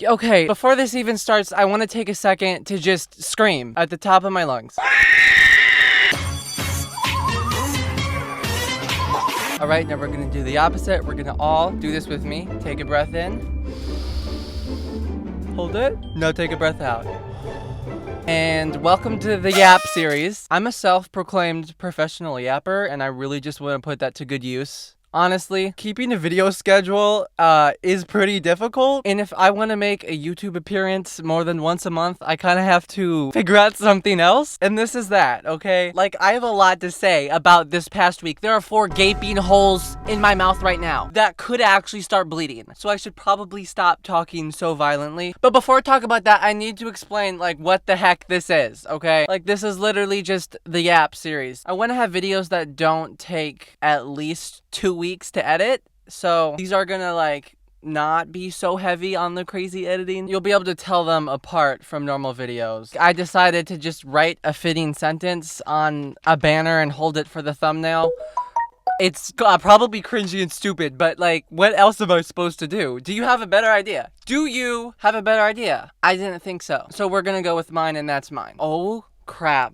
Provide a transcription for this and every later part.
Okay, before this even starts, I want to take a second to just scream at the top of my lungs. All right, now we're gonna do the opposite. We're gonna all do this with me. Take a breath in. Hold it. Now take a breath out. And welcome to the YAP series. I'm a self-proclaimed professional yapper, and I really just want to put that to good use. Honestly, keeping a video schedule is pretty difficult, and if I want to make a YouTube appearance more than once a month, I kind of have to figure out something else, and this is that, okay? Like, I have a lot to say about this past week. There are 4 gaping holes in my mouth right now that could actually start bleeding, so I should probably stop talking so violently. But before I talk about that, I need to explain, like, what the heck this is, okay? Like, this is literally just the YAP series. I want to have videos that don't take at least 2 weeks to edit, so these are gonna like not be so heavy on the crazy editing. You'll be able to tell them apart from normal videos. I decided to just write a fitting sentence on a banner and hold it for the thumbnail. It's probably cringy and stupid, but like, what else am I supposed to do? Do you have a better idea? Do you have a better idea? I didn't think so. So we're gonna go with mine, and that's mine. Oh crap,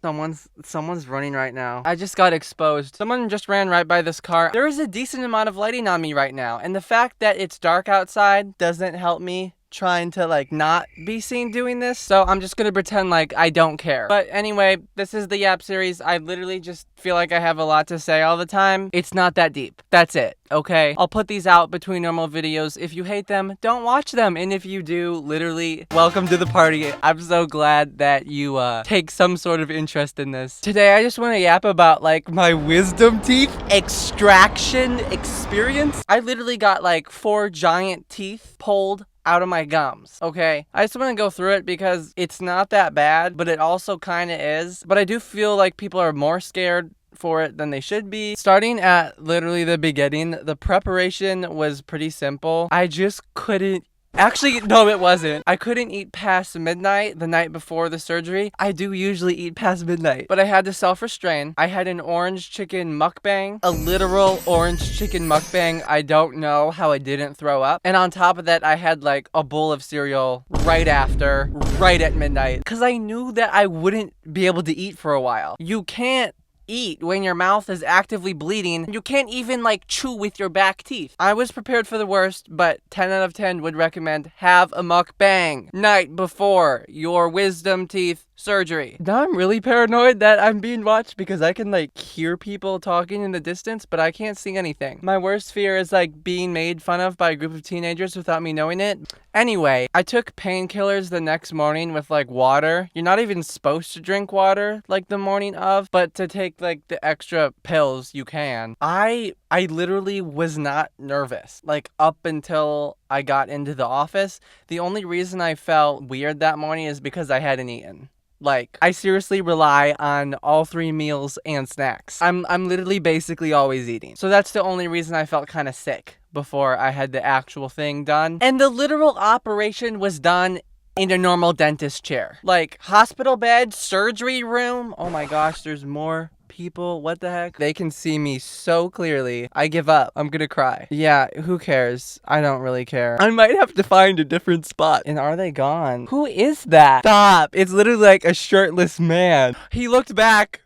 someone's running right now. I just got exposed. Someone just ran right by this car. There is a decent amount of lighting on me right now, and the fact that it's dark outside doesn't help me trying to like not be seen doing this, so I'm just gonna pretend like I don't care. But anyway, this is the YAP series. I literally just feel like I have a lot to say all the time. It's not that deep. That's it, okay? I'll put these out between normal videos. If you hate them, don't watch them, and if you do, literally, welcome to the party. I'm so glad that you take some sort of interest in this. Today, I just want to yap about like my wisdom teeth extraction experience. I literally got like 4 giant teeth pulled out of my gums, okay? I just want to go through it because it's not that bad, but it also kind of is. But I do feel like people are more scared for it than they should be. Starting at literally the beginning, the preparation was pretty simple. I just couldn't. Actually, no, it wasn't. I couldn't eat past midnight the night before the surgery. I do usually eat past midnight, but I had to self-restrain. I had an orange chicken mukbang, a literal orange chicken mukbang. I don't know how I didn't throw up. And on top of that, I had like a bowl of cereal right after, right at midnight, because I knew that I wouldn't be able to eat for a while. You can't eat when your mouth is actively bleeding. You can't even like chew with your back teeth. I was prepared for the worst, but 10 out of 10 would recommend have a mukbang night before your wisdom teeth surgery. Now I'm really paranoid that I'm being watched because I can like hear people talking in the distance, but I can't see anything. My worst fear is like being made fun of by a group of teenagers without me knowing it. Anyway, I took painkillers the next morning with like water. You're not even supposed to drink water like the morning of, but to take like the extra pills you can. I literally was not nervous like up until I got into the office. The only reason I felt weird that morning is because I hadn't eaten. Like, I seriously rely on all 3 meals and snacks. I'm literally basically always eating. So that's the only reason I felt kind of sick before I had the actual thing done. And the literal operation was done in a normal dentist chair. Like, hospital bed, surgery room. Oh my gosh, there's more people. What the heck? They can see me so clearly. I give up. I'm gonna cry. Yeah, who cares? I don't really care. I might have to find a different spot. And are they gone? Who is that? Stop. It's literally like a shirtless man. He looked back.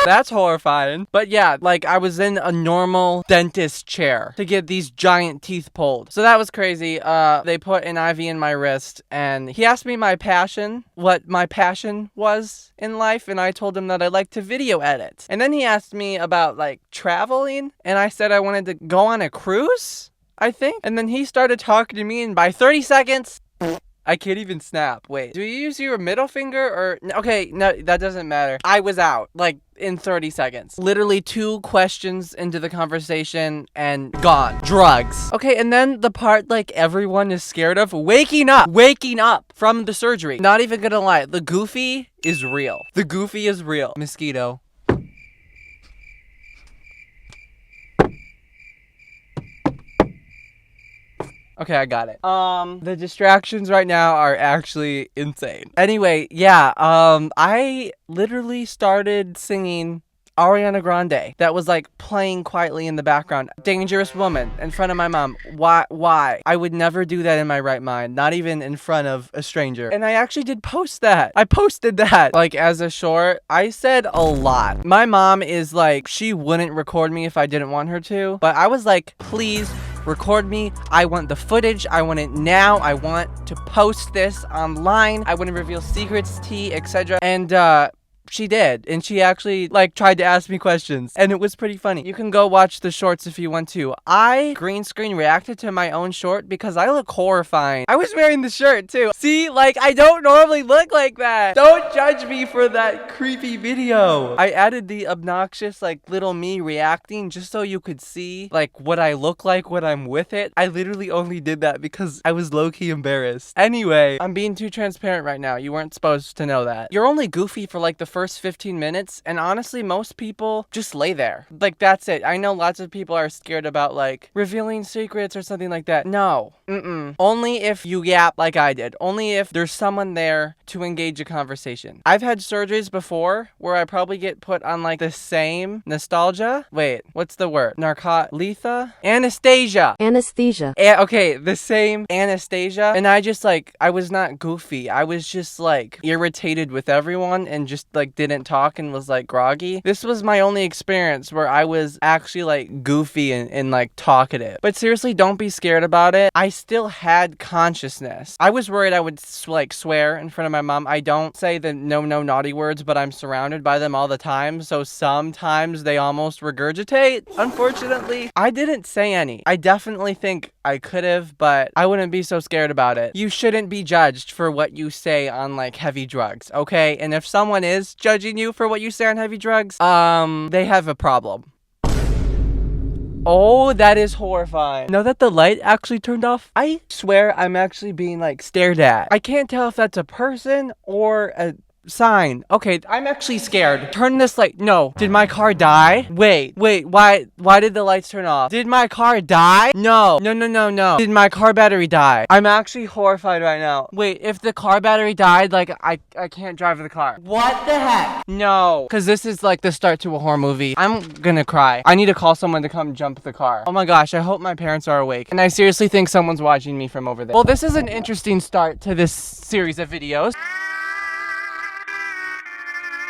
That's horrifying. But yeah, like I was in a normal dentist chair to get these giant teeth pulled. So that was crazy. They put an IV in my wrist and he asked me what my passion was in life, and I told him that I like to video edit. And then he asked me about like traveling, and I said I wanted to go on a cruise, I think. And then he started talking to me, and by 30 seconds, I can't even snap. Wait, do you use your middle finger or... Okay, no, that doesn't matter. I was out, like, in 30 seconds. Literally 2 questions into the conversation and gone. Drugs. Okay, and then the part, like, everyone is scared of. Waking up from the surgery. Not even gonna lie, the goofy is real. The goofy is real. Mosquito. Okay, I got it. The distractions right now are actually insane. Anyway, yeah, I literally started singing Ariana Grande that was like playing quietly in the background. Dangerous Woman in front of my mom. Why? I would never do that in my right mind, not even in front of a stranger. And I actually did post that. I posted that like as a short. I said a lot. My mom is like, she wouldn't record me if I didn't want her to, but I was like, please record me. I want the footage. I want it now. I want to post this online. I want to reveal secrets, tea, etc. And she did, and she actually like tried to ask me questions, and it was pretty funny. You can go watch the shorts if you want to. I green screen reacted to my own short because I look horrifying. I was wearing the shirt too. See, like I don't normally look like that. Don't judge me for that creepy video. I added the obnoxious like little me reacting just so you could see like what I look like when I'm with it. I literally only did that because I was low-key embarrassed. Anyway, I'm being too transparent right now. You weren't supposed to know that. You're only goofy for like the first 15 minutes, and honestly most people just lay there. Like that's it. I know lots of people are scared about like revealing secrets or something like that. No. Only if you yap like I did. Only if there's someone there to engage a conversation. I've had surgeries before where I probably get put on like the same nostalgia. Wait, what's the word? Anesthesia. Okay, the same anesthesia. And I just like, I was not goofy. I was just like irritated with everyone and just like didn't talk and was like groggy. This was my only experience where I was actually like goofy and like talkative. But seriously, don't be scared about it. I still had consciousness. I was worried I would like swear in front of my mom. I don't say the no naughty words, but I'm surrounded by them all the time. So sometimes they almost regurgitate. Unfortunately, I didn't say any. I definitely think I could have, but I wouldn't be so scared about it. You shouldn't be judged for what you say on like heavy drugs, okay? And if someone is judging you for what you say on heavy drugs, they have a problem. Oh, that is horrifying. Now that the light actually turned off, I swear I'm actually being like stared at. I can't tell if that's a person or a sign. Okay, I'm actually scared. Turn this light. No. Did my car die? Wait, why did the lights turn off? Did my car die? No. Did my car battery die? I'm actually horrified right now. Wait, if the car battery died, like I can't drive the car. What the heck? No. Cause this is like the start to a horror movie. I'm gonna cry. I need to call someone to come jump the car. Oh my gosh, I hope my parents are awake. And I seriously think someone's watching me from over there. Well, this is an interesting start to this series of videos.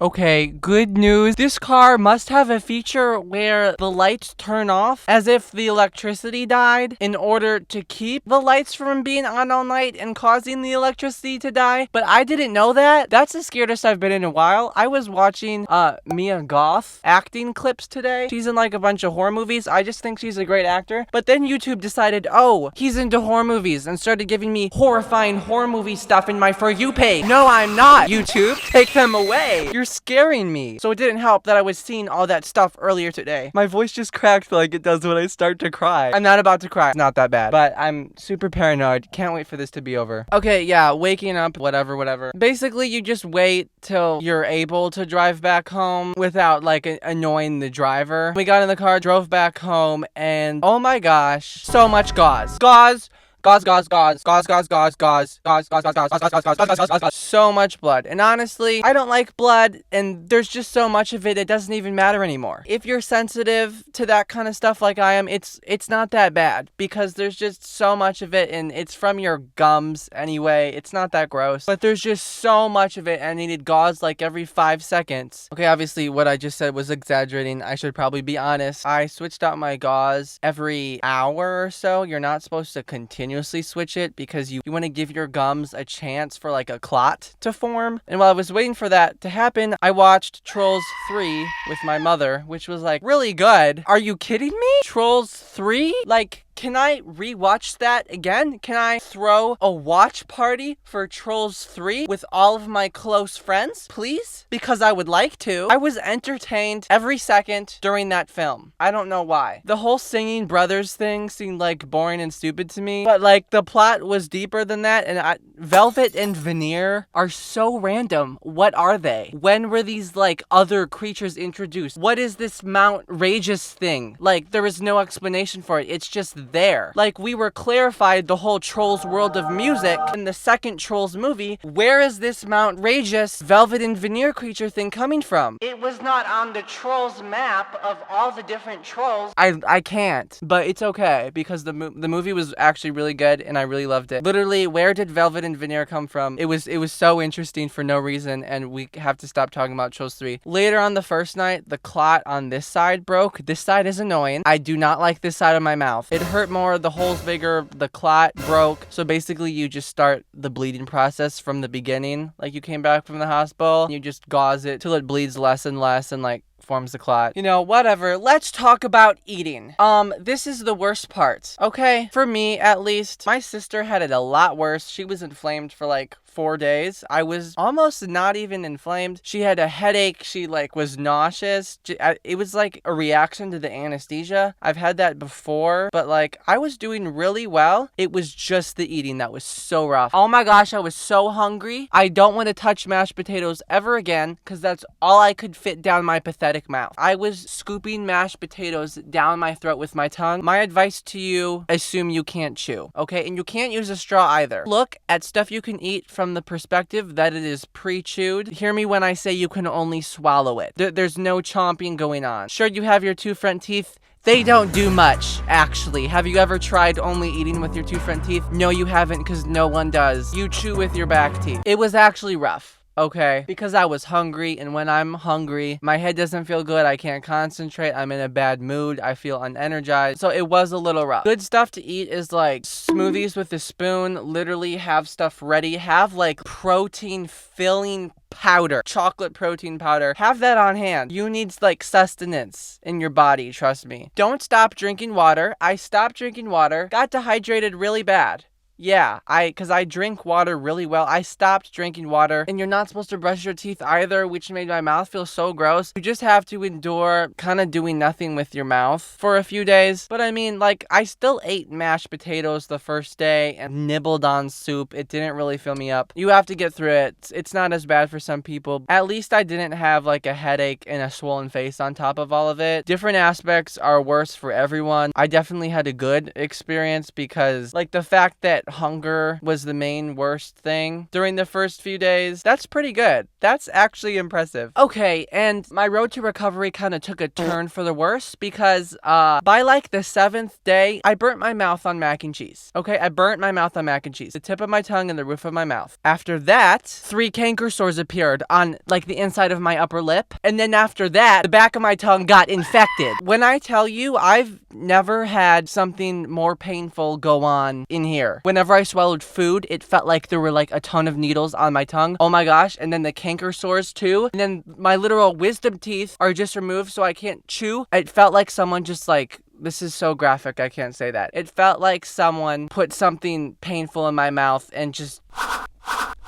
Okay, good news. This car must have a feature where the lights turn off as if the electricity died in order to keep the lights from being on all night and causing the electricity to die. But I didn't know that. That's the scaredest I've been in a while. I was watching Mia Goth acting clips today. She's in like a bunch of horror movies. I just think she's a great actor. But then YouTube decided, oh, he's into horror movies and started giving me horrifying horror movie stuff in my For You page. No, I'm not. YouTube, take them away. You're scaring me. So it didn't help that I was seeing all that stuff earlier today. My voice just cracked like it does when I start to cry. I'm not about to cry. It's not that bad. But I'm super paranoid. Can't wait for this to be over. Okay, yeah, waking up, whatever. Basically, you just wait till you're able to drive back home without like annoying the driver. We got in the car, drove back home, and oh my gosh, so much gauze. So much blood. And honestly, I don't like blood, and there's just so much of it, it doesn't even matter anymore. If you're sensitive to that kind of stuff like I am, it's not that bad because there's just so much of it, and it's from your gums anyway. It's not that gross, but there's just so much of it, and I needed gauze like every 5 seconds. Okay, obviously what I just said was exaggerating. I should probably be honest. I switched out my gauze every hour or so. You're not supposed to continuously switch it because you want to give your gums a chance for like a clot to form. And while I was waiting for that to happen, I watched Trolls 3 with my mother, which was like really good. Are you kidding me? Trolls 3? Like, can I rewatch that again? Can I throw a watch party for Trolls 3 with all of my close friends, please? Because I would like to. I was entertained every second during that film. I don't know why. The whole singing brothers thing seemed like boring and stupid to me, but like the plot was deeper than that, and Velvet and Veneer are so random. What are they? When were these like other creatures introduced? What is this Mount Rageous thing? Like, there is no explanation for it. It's just there. Like, we were clarified the whole Trolls world of music in the second Trolls movie. Where is this outrageous velvet and veneer creature thing coming from? It was not on the Trolls map of all the different trolls. I can't, but it's okay because the movie was actually really good and I really loved it. Literally, where did velvet and veneer come from? It was so interesting for no reason, and we have to stop talking about Trolls 3. Later on the first night, the clot on this side broke. This side is annoying. I do not like this side of my mouth. It hurt more, the hole's bigger, the clot broke. So basically you just start the bleeding process from the beginning. Like, you came back from the hospital, you just gauze it till it bleeds less and less and like forms the clot. You know, whatever. Let's talk about eating. This is the worst part. Okay, for me at least. My sister had it a lot worse. She was inflamed for like 4 days. I was almost not even inflamed. She had a headache. She like was nauseous. It was like a reaction to the anesthesia. I've had that before, but like I was doing really well. It was just the eating that was so rough. Oh my gosh, I was so hungry. I don't want to touch mashed potatoes ever again because that's all I could fit down my pathetic mouth. I was scooping mashed potatoes down my throat with my tongue. My advice to you, assume you can't chew, okay? And you can't use a straw either. Look at stuff you can eat from the perspective that it is pre-chewed. Hear me when I say you can only swallow it. There's no chomping going on. Sure, you have your 2 front teeth. They don't do much, actually. Have you ever tried only eating with your 2 front teeth? No, you haven't, because no one does. You chew with your back teeth. It was actually rough. Okay, because I was hungry, and when I'm hungry, my head doesn't feel good, I can't concentrate, I'm in a bad mood, I feel unenergized, so it was a little rough. Good stuff to eat is like smoothies with a spoon. Literally have stuff ready. Have like protein filling powder, chocolate protein powder. Have that on hand. You need like sustenance in your body, trust me. Don't stop drinking water. I stopped drinking water, got dehydrated really bad. Yeah, because I drink water really well. I stopped drinking water, and you're not supposed to brush your teeth either, which made my mouth feel so gross. You just have to endure kind of doing nothing with your mouth for a few days. But I mean, like, I still ate mashed potatoes the first day and nibbled on soup. It didn't really fill me up. You have to get through it. It's not as bad for some people. At least I didn't have like a headache and a swollen face on top of all of it. Different aspects are worse for everyone. I definitely had a good experience because like the fact that hunger was the main worst thing during the first few days, that's pretty good. That's actually impressive. Okay, and my road to recovery kind of took a turn for the worse because by like the 7th day, I burnt my mouth on mac and cheese. Okay, I burnt my mouth on mac and cheese. The tip of my tongue and the roof of my mouth. After that, 3 canker sores appeared on like the inside of my upper lip. And then after that, the back of my tongue got infected. When I tell you, I've never had something more painful go on in here. Whenever I swallowed food, it felt like there were like a ton of needles on my tongue. Oh my gosh. And then the canker sores too. And then my literal wisdom teeth are just removed so I can't chew. It felt like someone just like, this is so graphic, I can't say that. It felt like someone put something painful in my mouth and just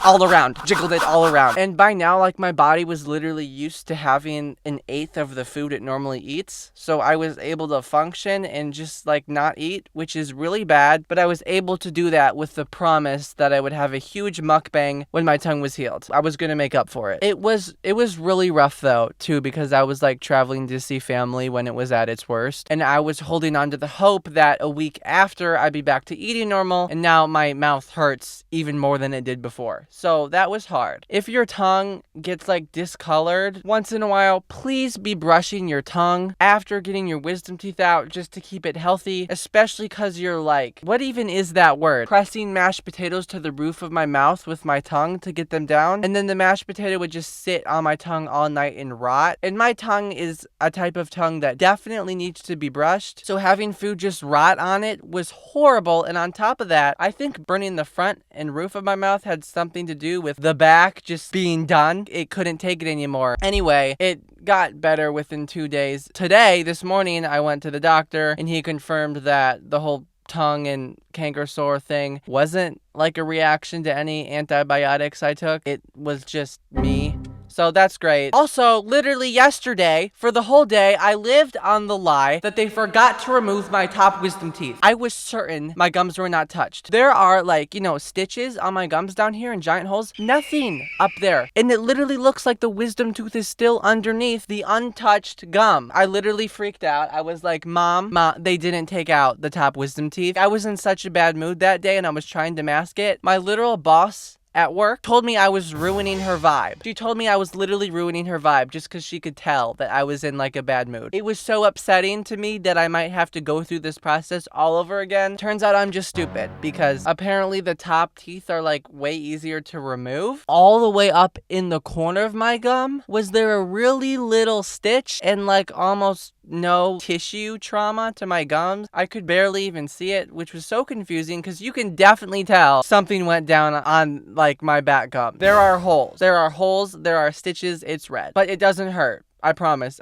all around, jiggled it all around. And by now, like, my body was literally used to having 1/8 of the food it normally eats. So I was able to function and just like not eat, which is really bad. But I was able to do that with the promise that I would have a huge mukbang when my tongue was healed. I was gonna make up for it. It was really rough though, too, because I was like traveling to see family when it was at its worst. And I was holding on to the hope that a week after I'd be back to eating normal. And now my mouth hurts even more than it did before. So that was hard. If your tongue gets like discolored once in a while, please be brushing your tongue after getting your wisdom teeth out just to keep it healthy, especially because you're like, what even is that word? Pressing mashed potatoes to the roof of my mouth with my tongue to get them down. And then the mashed potato would just sit on my tongue all night and rot. And my tongue is a type of tongue that definitely needs to be brushed. So having food just rot on it was horrible. And on top of that, I think burning the front and roof of my mouth had something to do with the back just being done. It couldn't take it anymore. Anyway, it got better within 2 days. Today, this morning, I went to the doctor and he confirmed that the whole tongue and canker sore thing wasn't like a reaction to any antibiotics I took. It was just me. So that's great. Also, literally yesterday, for the whole day, I lived on the lie that they forgot to remove my top wisdom teeth. I was certain my gums were not touched. There are, like, you know, stitches on my gums down here and giant holes. Nothing up there. And it literally looks like the wisdom tooth is still underneath the untouched gum. I literally freaked out. I was like, Mom, they didn't take out the top wisdom teeth. I was in such a bad mood that day and I was trying to mask it. My literal boss at work told me I was ruining her vibe. She told me I was literally ruining her vibe just because she could tell that I was in like a bad mood. It was so upsetting to me that I might have to go through this process all over again. Turns out I'm just stupid because apparently the top teeth are like way easier to remove. All the way up in the corner of my gum, was there a really little stitch and like almost no tissue trauma to my gums. I could barely even see it, which was so confusing because you can definitely tell something went down on like my back gum. There are holes, there are stitches, it's red, but it doesn't hurt. I promise,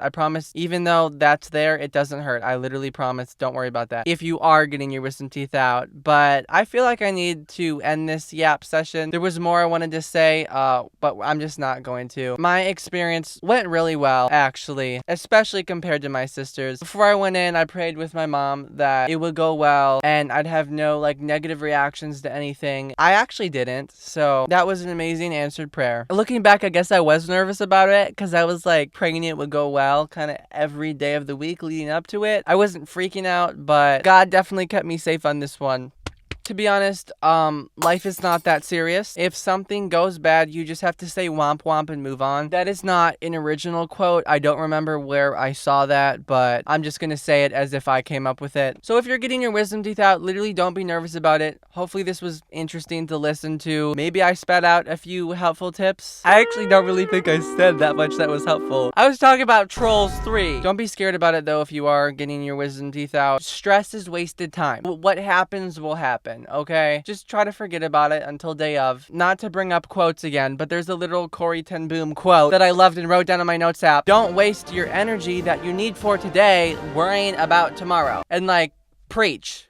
even though that's there, it doesn't hurt. I literally promise, don't worry about that if you are getting your wisdom teeth out. But I feel like I need to end this yap session. There was more I wanted to say, but I'm just not going to. My experience went really well, actually, especially compared to my sister's. Before I went in, I prayed with my mom that it would go well and I'd have no like negative reactions to anything. I actually didn't, so that was an amazing answered prayer. Looking back, I guess I was nervous about it because I was like praying it would go well kind of every day of the week leading up to it. I wasn't freaking out, but God definitely kept me safe on this one. To be honest, life is not that serious. If something goes bad, you just have to say womp womp and move on. That is not an original quote. I don't remember where I saw that, but I'm just gonna say it as if I came up with it. So if you're getting your wisdom teeth out, literally don't be nervous about it. Hopefully this was interesting to listen to. Maybe I spat out a few helpful tips. I actually don't really think I said that much that was helpful. I was talking about Trolls 3. Don't be scared about it though if you are getting your wisdom teeth out. Stress is wasted time. What happens will happen. Okay, just try to forget about it until day of. Not to bring up quotes again, but there's a literal Corey Ten Boom quote that I loved and wrote down on my notes app. Don't waste your energy that you need for today worrying about tomorrow. And like, preach,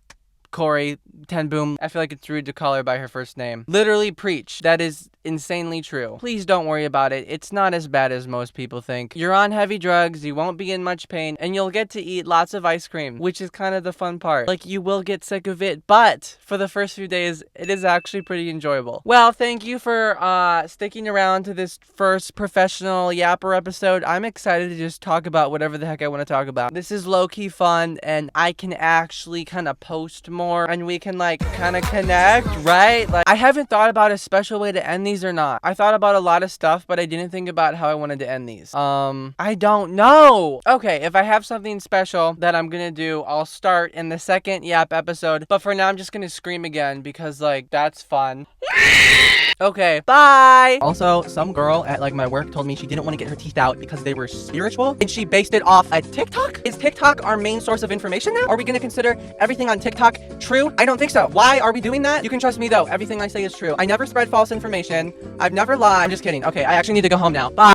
Corey Ten Boom. I feel like it's rude to call her by her first name. Literally preach. That is insanely true. Please don't worry about it. It's not as bad as most people think. You're on heavy drugs, you won't be in much pain, and you'll get to eat lots of ice cream, which is kind of the fun part. Like, you will get sick of it, but for the first few days, it is actually pretty enjoyable. Well, thank you for sticking around to this first professional yapper episode. I'm excited to just talk about whatever the heck I want to talk about. This is low-key fun, and I can actually kind of post more, and we can like kind of connect, right? Like, I haven't thought about a special way to end these or not. I thought about a lot of stuff, but I didn't think about how I wanted to end these. I don't know. Okay, if I have something special that I'm gonna do, I'll start in the second yap episode, but for now I'm just gonna scream again because like that's fun. Okay, bye! Also, some girl at like my work told me she didn't want to get her teeth out because they were spiritual, and she based it off a TikTok? Is TikTok our main source of information now? Are we gonna consider everything on TikTok true? I don't think so. Why are we doing that? You can trust me though, everything I say is true. I never spread false information. I've never lied. I'm just kidding. Okay, I actually need to go home now. Bye!